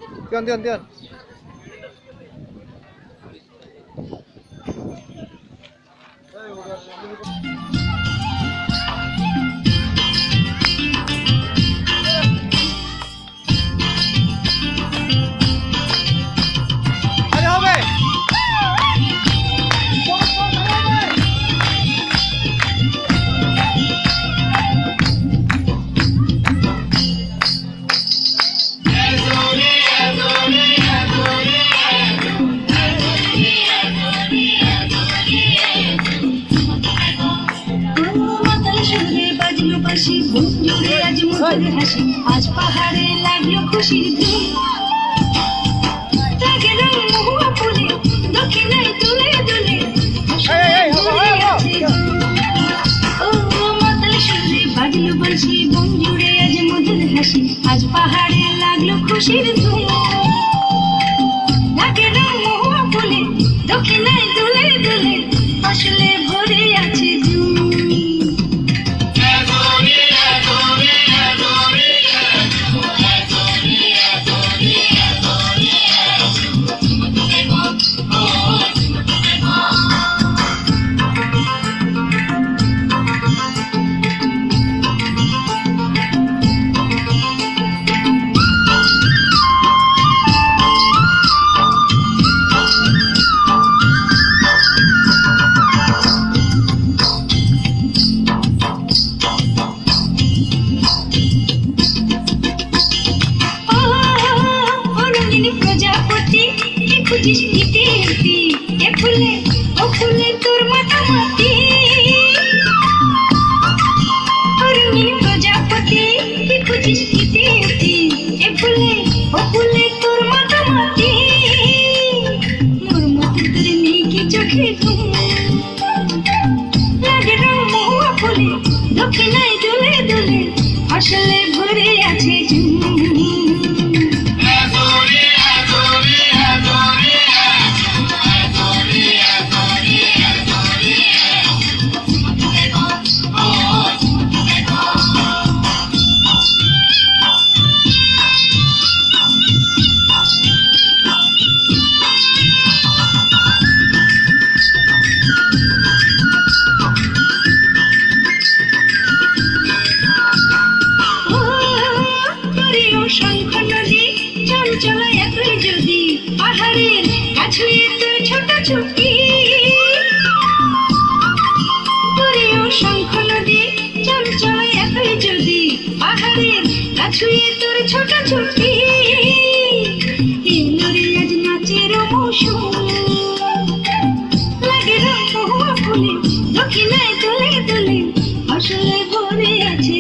Tian. आज पहाड़े लागलो खुशिर धूम तागे रंग महुआ फुले दक्षिणाय दुले दुले ओ माताल सुरे बाजलो बंशी बन जुड़े आज मधुर हासि आज पहाड़े लागलो खुशिर धूम तागे रंग महुआ फुले दक्षिणाय दुले दुले আসলে ভরে আছে দক্ষিণায় দুলে দুলে আসলে ভরে আছে দক্ষিণায় দুলে দুলে আসলে ভরে আছে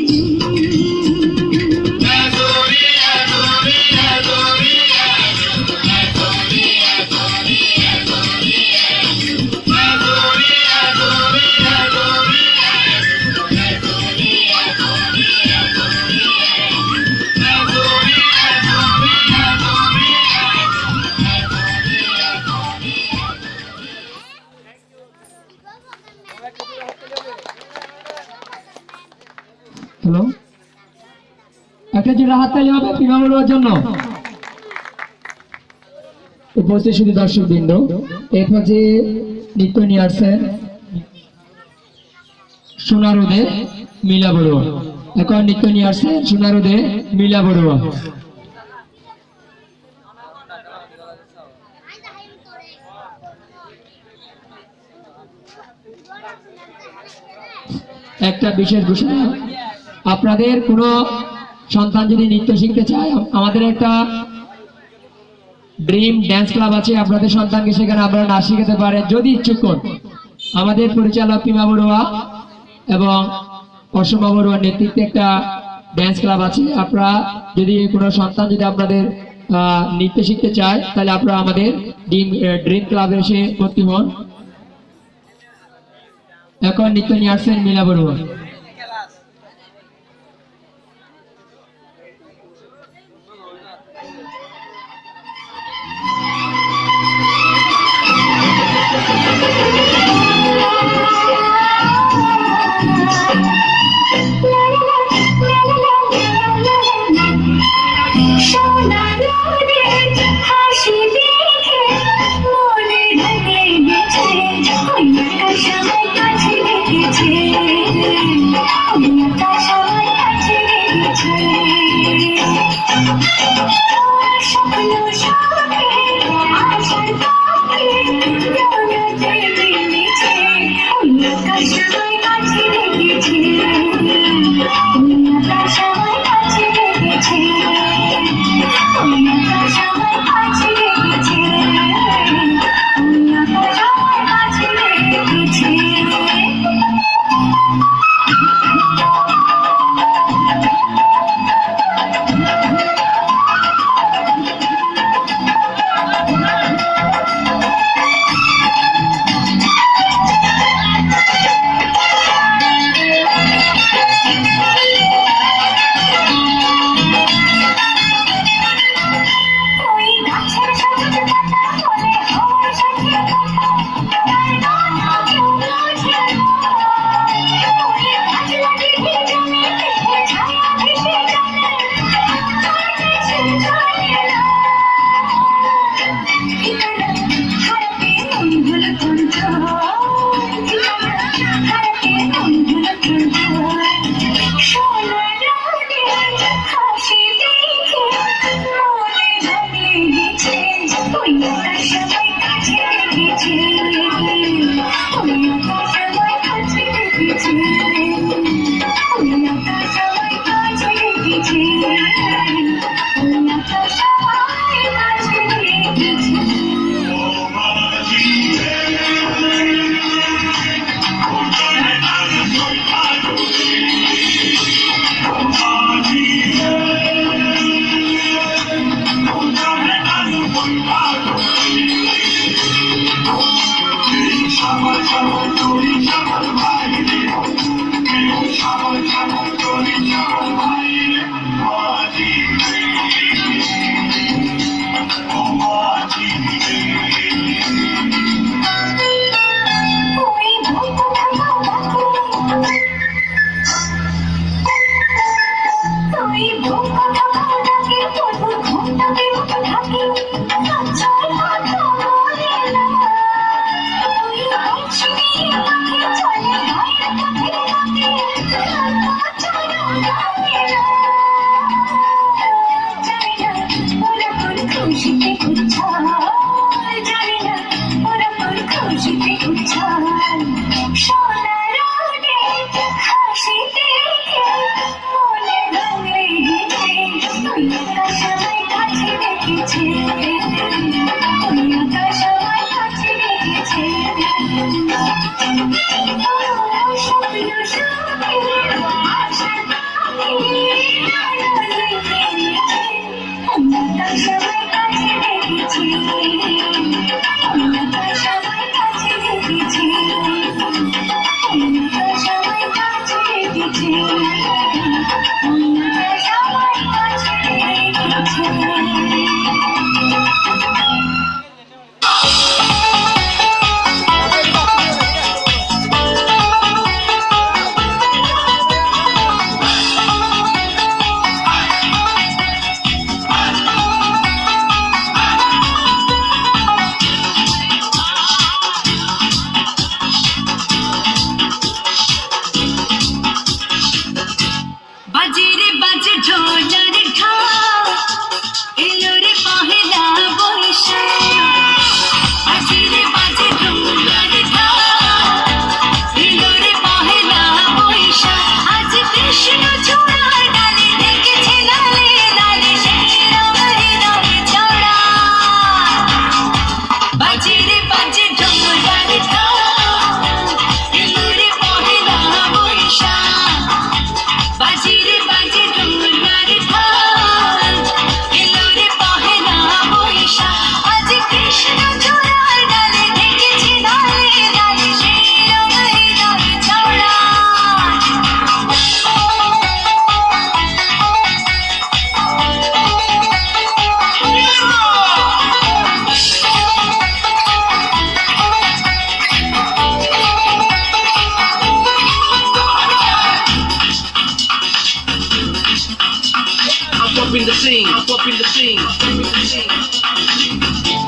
হ্যালো, একটা জোড়া হাততালি হবে পিমা বলবার জন্য। উপস্থিত শুধু দর্শক বৃন্দ, এই পর্যায়ে নৃত্য নিয়ে আসছেন সোনারোদে মিলা বড়ুয়া। এখন নৃত্য নিয়ে আসছেন সোনারোদে মিলা বড়ুয়া। একটা বিশেষ ঘোষণা, আপনাদের কোনো সন্তান যদি নৃত্য শিখতে চায়, আমাদের একটা ড্রিম ড্যান্স ক্লাব আছে, আপনাদের সন্তানকে সেখানে আপনারা নাচ শিখাতে পারেন যদি ইচ্ছুক হন। আমাদের পরিচালক পিমা বড়ুয়া এবং অসমা বড়ুয়ার নেতৃত্বে একটা ড্যান্স ক্লাব আছে। আপনারা যদি কোনো সন্তান যদি আপনাদের নৃত্য শিখতে চায়, তাহলে আপনারা আমাদের ড্রিম ক্লাবে এসে ভর্তি হন। এখন নৃত্য নিয়ে আসছেন মিলা বড়ুয়া। সোনার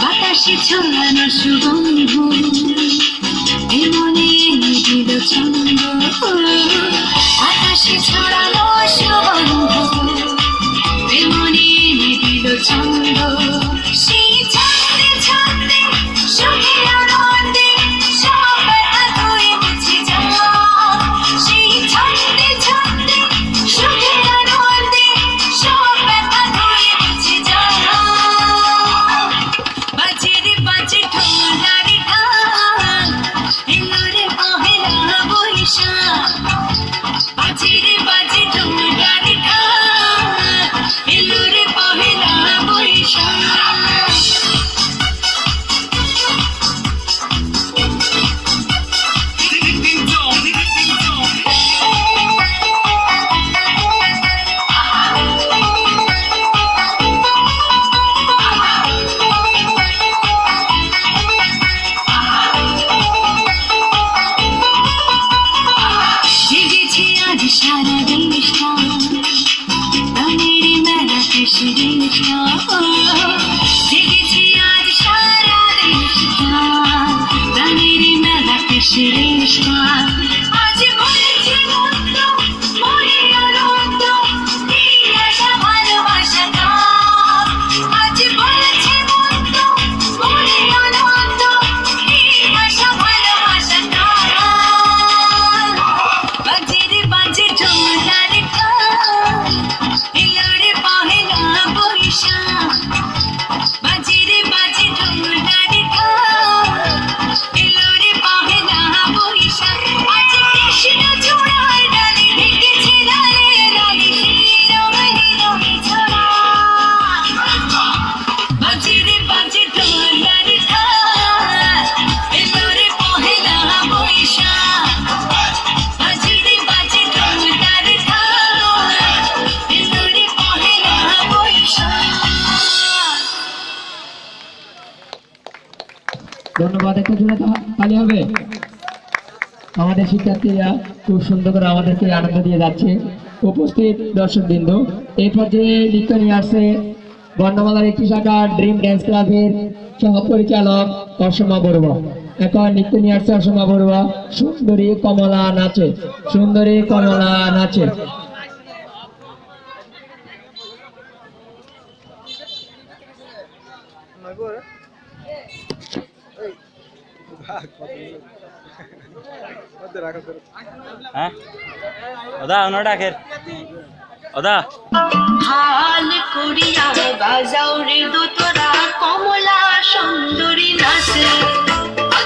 বাতাসে ছড়ানো সুগন্ধ এমনে নিবিড় ছন্দ, আকাশে ছড়ানো সুগন্ধ এমনে নিবিড় ছন্দ, সেই ছন্দে ছন্দে সুখের আনন্দে সব ব্যথা তুই মুছে যা, সেই ছন্দে ছন্দে সুখের আনন্দে সব ব্যথা তুই মুছে যা। বাজে রে বাজে ঢোলার ঢাক, এলো রে পহেলা বৈশাখ, বাজে রে বাজে ঢোলার ঢাক, এলো রে পহেলা বৈশাখ। জেগেছে আজ সারা দেশটা, রঙের মেলাতে শিরিষটা, জেগেছে আজ সারা দেশটা, রঙের মেলাতে শিরিষটা, আজ বলেছে মন্দ মনে আনন্দ এই আশা ভালোবাসা গান, আজ বলেছে মন্দ মনে আনন্দ এই আশা ভালোবাসা গান। বাজে রে বাজে ঢোলার ঢাক, এলো রে পহেলা বৈশাখ, বাজে রে বাজে ঢোলার ঢাক, এলো রে পহেলা বৈশাখ, আজ কৃষ্ণ চূড়ার ডালে ঢেকেছে লালে লালে রঙে রঙে ছড়া, বাজে রে বাজে ঢোলার ঢাক, এলো রে পহেলা বৈশাখ, বাজে রে বাজে ঢোলার ঢাক, এলো রে পহেলা বৈশাখ। ধন্যবাদ। একটা জোড়া তালি হবে। আমাদের শিক্ষার্থীরা খুব সুন্দর করে আমাদেরকে আনন্দ দিয়ে যাচ্ছে। উপস্থিত দর্শকবৃন্দ, এই পর্যায়ে নৃত্য নিয়ে আসছে বর্ণমালার 21 শাখা ড্রিম ড্যান্স ক্লাবের সহ পরিচালক অসমা বড়ুয়া। এখন নৃত্য নিয়ে আসছে অসমা বড়ুয়া। সুন্দরী কমলা নাচে, সুন্দরী কমলা নাচে। হ্যাঁ ওদা ওনার ডাকের ওদা হাল করিয়া বাজাও রে দোতরা কমলা সুন্দরী নাচে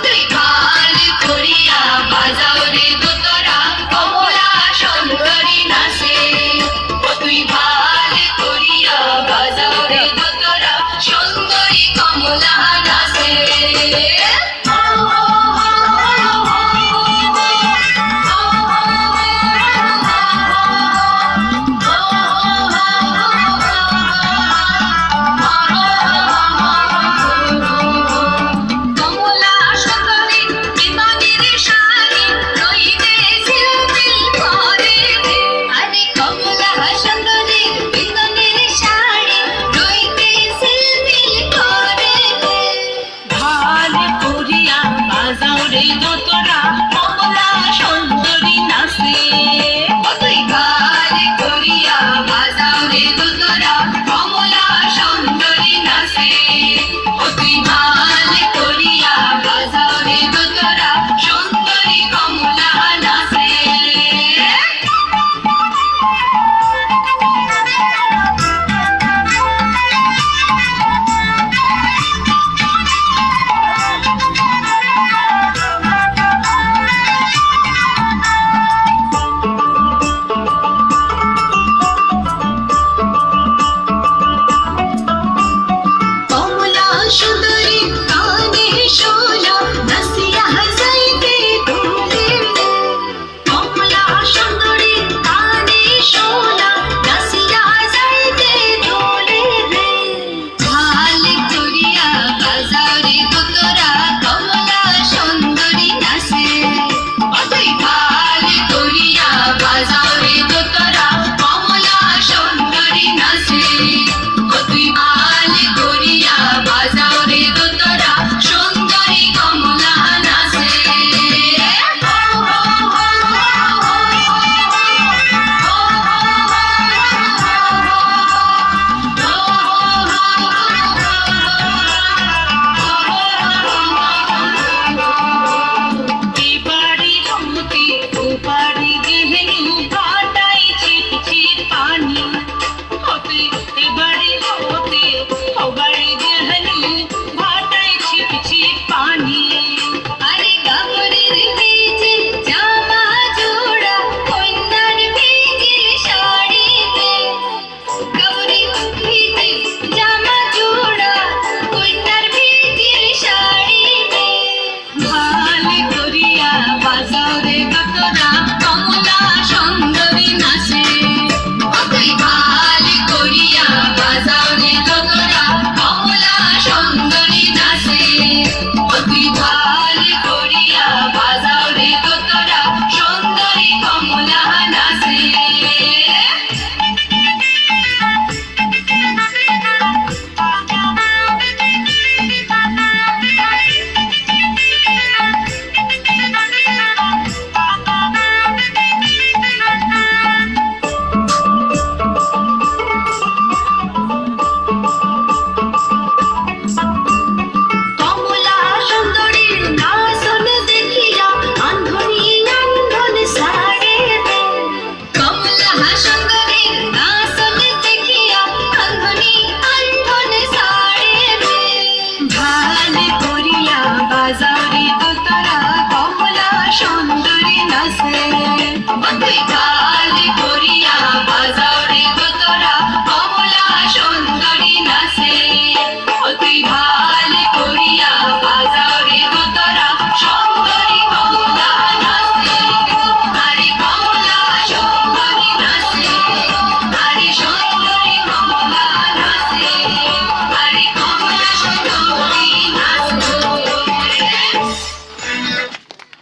তুই হাল করিয়া বাজাও রে দোতরা কমলা সুন্দরী নাচে তুই হাল করিয়া বাজাও রে দোতরা সুন্দরী কমলা নাচে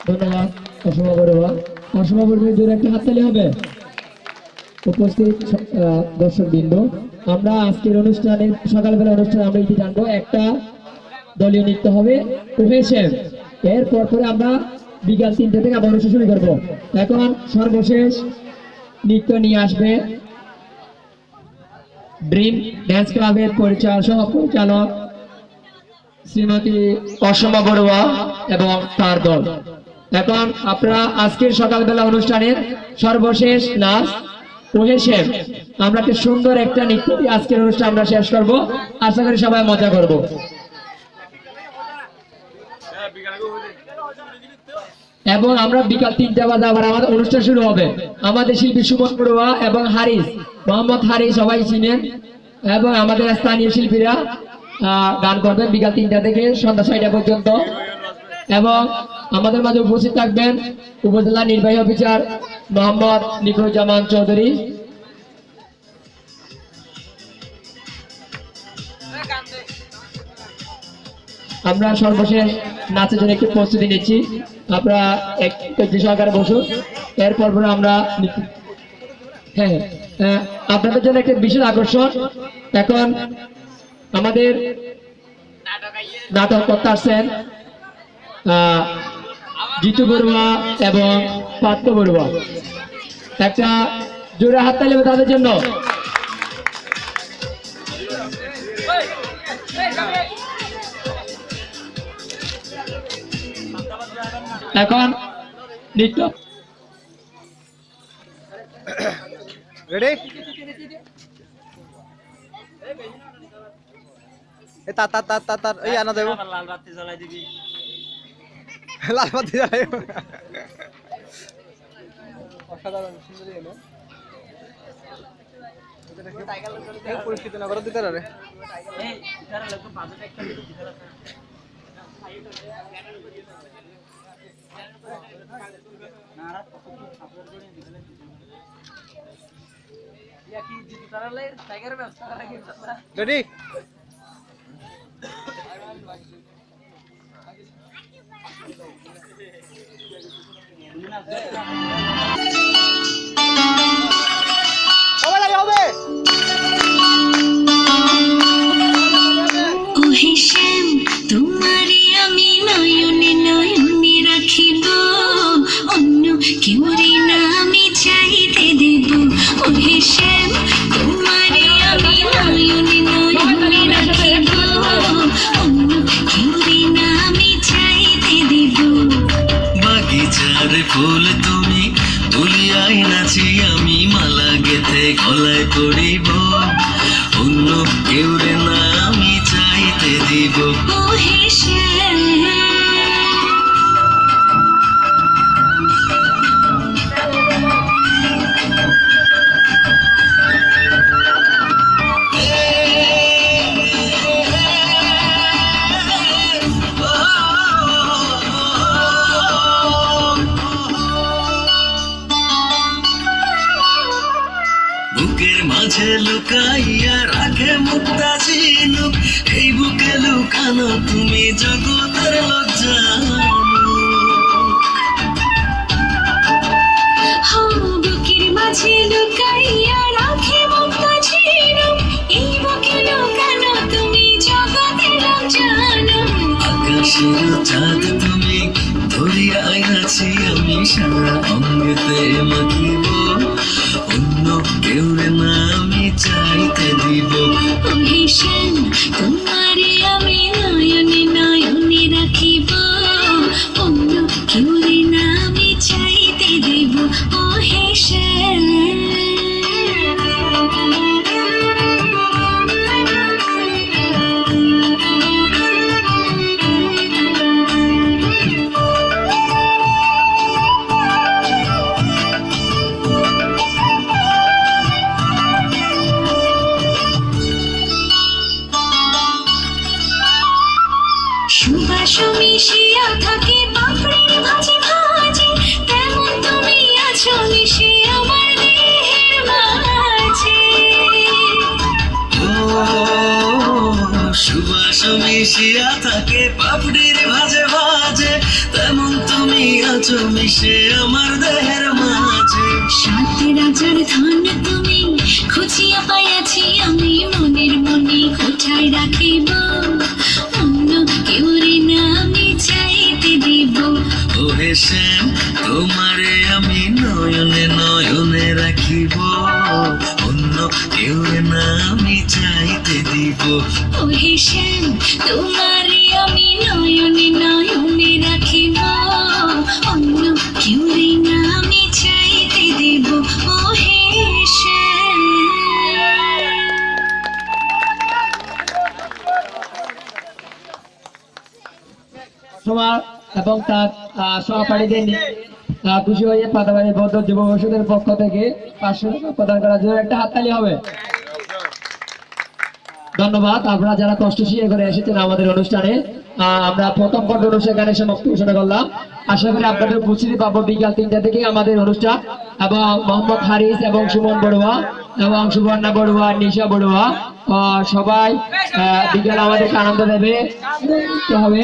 ধন্যবাদ অসমা বড়ুয়া। অসমা বড়ুয়া জোরে একটা হাততালি হবে। উপস্থিত দর্শকবৃন্দ, আমরা আজকের অনুষ্ঠানে সকালবেলা অনুষ্ঠানে আমরা এটি জানবো একটা দলীয় নৃত্য হবে প্রফেশন। এরপর পরে আমরা বিকাল 3টে থেকে আবার অনুষ্ঠান শুরু করবো। এখন সর্বশেষ নৃত্য নিয়ে আসবে ড্রিম ড্যান্স ক্লাবের পরিচালক শ্রীমতী অসমা বড়ুয়া এবং তার দল। এখন আপনারা আজকের সকালবেলা অনুষ্ঠানের সর্বশেষ নাচ প্রফেশন, আমরা একটা সুন্দর একটা নৃত্য দিয়ে আজকের অনুষ্ঠান আমরা শেষ করব। আশা করি সবাই মজা করব। এবং আমরা বিকাল 3টা বাজে আবার আমাদের অনুষ্ঠান শুরু হবে। আমাদের শিল্পী সুমন বড়ুয়া এবং হারিস, মোহাম্মদ হারিস সবাই চিনেন, এবং আমাদের স্থানীয় শিল্পীরা গান করবেন বিকাল 3টা থেকে সন্ধ্যা 6টা পর্যন্ত। এবং আমাদের মাঝে উপস্থিত থাকবেন উপজেলা নির্বাহী অফিসার মোহাম্মদ নিফরুজ্জামান চৌধুরী। আমরা সর্বশেষ নাচের জন্য একটু প্রস্তুতি নিচ্ছি, আপনারা একটু সহকারে বসুন। এরপর আমরা হ্যাঁ আপনাদের জন্য একটা বিশেষ আকর্ষণ, এখন আমাদের নাটক করতে আসছেন জিতু বড়ুয়া এবং পার্থ বড়ুয়া। একটা জোরে হাততালি হবে তাদের জন্য। এখন নৃত্য রেডি? এ তার তার তার তার তার এই আনা দেব, লাল বাতি জ্বালাই দিবি। লাল বাতি জ্বালাই। অসাধারণ সুন্দরী এলো। এই পরিস্থিতি না করে দিতে রে। এই ইতারা লোক বাজেট একটা দিতে দিতে না রা কত সাপোর্ট করে দিলে ইয়া কি জিতু তারালে টাইগারের ব্যবস্থা করা গেছে। রেডি? হবে ওহে শ্যাম, তোমারে আমি নয়নে নয়নে রাখিব, অন্য কেউরে না আমি চাইতে দেব। ওহে শ্যাম, তোমারে আমি নয়নে নয়নে রাখিব, অন্য কেউরে না আমি চাইতে দেব। বাগিচার ফুল তুমি তুলিয়াই নাচি আমি মালা গেথে গলায় পড়িব, অন্য কেউরে না আমি চাইতে দিব। ওহে শ্যাম, বুকের মাঝে লুকাইয়া রাখে মুক্তা ঝিনুক, এই বুকে লুকানো তুমি জগতের লজ্জা। বুকের মাঝে লুকাইয়া রাখে মুক্তা ঝিনুক, এই বুকে লুকানো তুমি জগতের জানো। আকাশের চাঁদ তুমি ধরিয়াই নাচি আমি সারা অঙ্গেতে মাখিব, অন্য কেউরে না আমি চাইতে দিব। ওহে শ্যাম, তোমারে আমি নয়নে নয়নে রাখিব, অন্য কেউরে না আমি চাইতে দেব। ওহে শ্যাম, সুবাস মিশিয়া থাকে পাপড়ির ভাজি ভাজি, তেমন তুমি আছো মিশে আমার দেহের মাঝে। ও সুবাস মিশিয়া থাকে পাপড়ির ভাজে ভাজে, তেমন তুমি আছো মিশে আমার দেহের মাঝে। সাথে রাজার ধন তুমি খুঁজিয়া পাইয়াছি আমি, মনের মনে কোঠায় রাখিব, অন্য কেউ না আমি চাইতে দিব। ওহে শ্যাম তোমারে আমি নয়নে নয়নে রাখিব, অন্য কেউ না আমি চাইতে দিব। ওহে শ্যাম তোমারে আমি নয়নে নয়নে রাখিব, অন্য কেউ না আমি চাইতে দিব। ওহে শ্যাম। সমাজ এবং তার সহপাঠীদের নিয়ে খুশি হয়ে পাতাবাড়ি বৌদ্ধ যুব পরিষদের পক্ষ থেকে 500 টাকা প্রদান করার জন্য একটা হাততালি হবে। ধন্যবাদ। আপনারা যারা কষ্ট স্বীকার করে এসেছেন আমাদের অনুষ্ঠানে, আমরা প্রথম পর্ব অনুষ্ঠান গানের সমাপ্তি ঘোষণা করলাম। আশা করি আপনাদের উপস্থিতি পাবো বিকাল 3টা থেকে আমাদের অনুষ্ঠান, এবং মোহাম্মদ হারিস এবং সুমন বড়ুয়া এবং সুবর্ণা বড়ুয়া, নিশা বড়ুয়া সবাই বিকাল আমাদেরকে আনন্দ দেবে হবে।